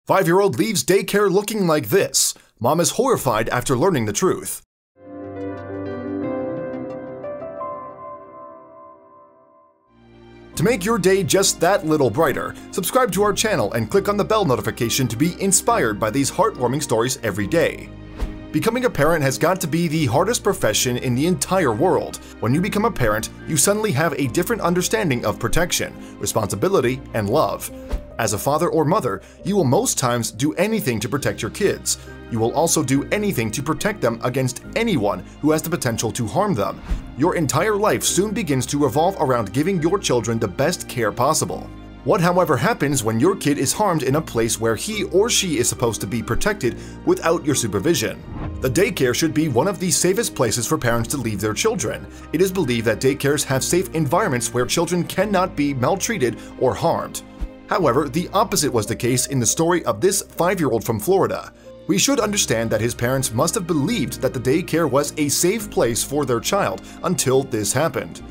5-year-old leaves daycare looking like this. Mom is horrified after learning the truth. To make your day just that little brighter, subscribe to our channel and click on the bell notification to be inspired by these heartwarming stories every day. Becoming a parent has got to be the hardest profession in the entire world. When you become a parent, you suddenly have a different understanding of protection, responsibility, and love. As a father or mother, you will most times do anything to protect your kids. You will also do anything to protect them against anyone who has the potential to harm them. Your entire life soon begins to revolve around giving your children the best care possible. What, however, happens when your kid is harmed in a place where he or she is supposed to be protected without your supervision? The daycare should be one of the safest places for parents to leave their children. It is believed that daycares have safe environments where children cannot be maltreated or harmed. However, the opposite was the case in the story of this 5-year-old from Florida. We should understand that his parents must have believed that the daycare was a safe place for their child until this happened.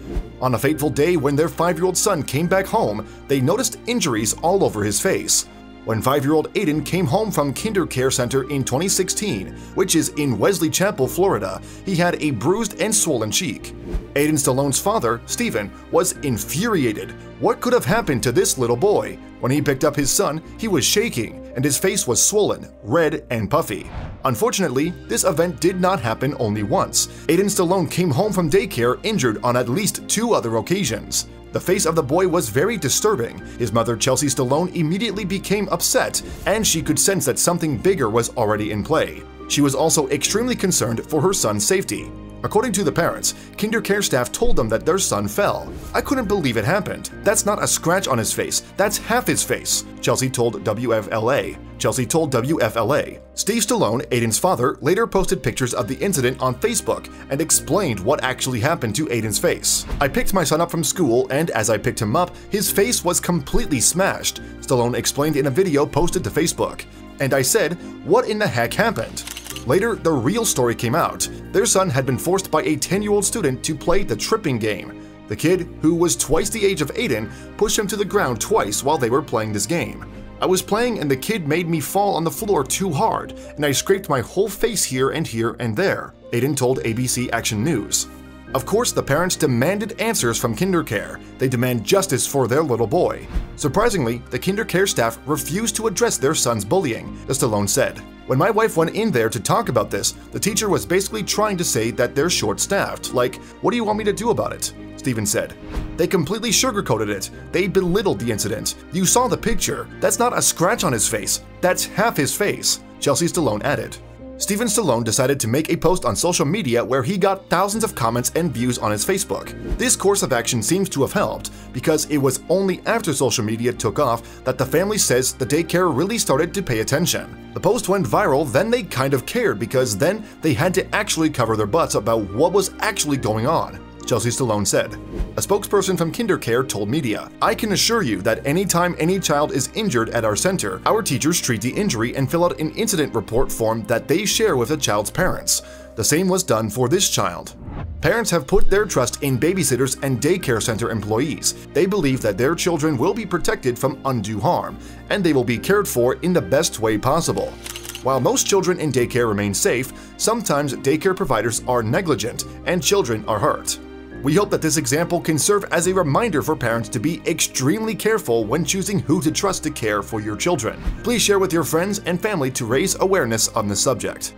On a fateful day when their 5-year-old son came back home, they noticed injuries all over his face. When 5-year-old Aiden came home from Care Center in 2016, which is in Wesley Chapel, Florida, he had a bruised and swollen cheek. Aiden Stallone's father, Steven, was infuriated. What could have happened to this little boy? When he picked up his son, he was shaking, and his face was swollen, red, and puffy. Unfortunately, this event did not happen only once. Aiden Stallone came home from daycare injured on at least 2 other occasions. The face of the boy was very disturbing. His mother, Chelsea Stallone, immediately became upset, and she could sense that something bigger was already in play. She was also extremely concerned for her son's safety. According to the parents, Care staff told them that their son fell. "I couldn't believe it happened. That's not a scratch on his face, that's half his face," Chelsea told WFLA. Steve Stallone, Aiden's father, later posted pictures of the incident on Facebook and explained what actually happened to Aiden's face. "I picked my son up from school, and as I picked him up, his face was completely smashed," Stallone explained in a video posted to Facebook. "And I said, what in the heck happened?" Later, the real story came out. Their son had been forced by a 10-year-old student to play the tripping game. The kid, who was twice the age of Aiden, pushed him to the ground twice while they were playing this game. "I was playing and the kid made me fall on the floor too hard, and I scraped my whole face here and there," Aiden told ABC Action News. Of course, the parents demanded answers from Care. They demand justice for their little boy. Surprisingly, the Care staff refused to address their son's bullying, the Stallone said. "When my wife went in there to talk about this, the teacher was basically trying to say that they're short-staffed, like, what do you want me to do about it?" Steven said. "They completely sugarcoated it. They belittled the incident. You saw the picture. That's not a scratch on his face. That's half his face," Chelsea Stallone added. Steven Stallone decided to make a post on social media where he got thousands of comments and views on his Facebook. This course of action seems to have helped, because it was only after social media took off that the family says the daycare really started to pay attention. The post went viral, then they kind of cared because then they had to actually cover their butts about what was actually going on, Chelsea Stallone said. A spokesperson from Care told media, "I can assure you that anytime any child is injured at our center, our teachers treat the injury and fill out an incident report form that they share with the child's parents. The same was done for this child." Parents have put their trust in babysitters and daycare center employees. They believe that their children will be protected from undue harm, and they will be cared for in the best way possible. While most children in daycare remain safe, sometimes daycare providers are negligent and children are hurt. We hope that this example can serve as a reminder for parents to be extremely careful when choosing who to trust to care for your children. Please share with your friends and family to raise awareness on the subject.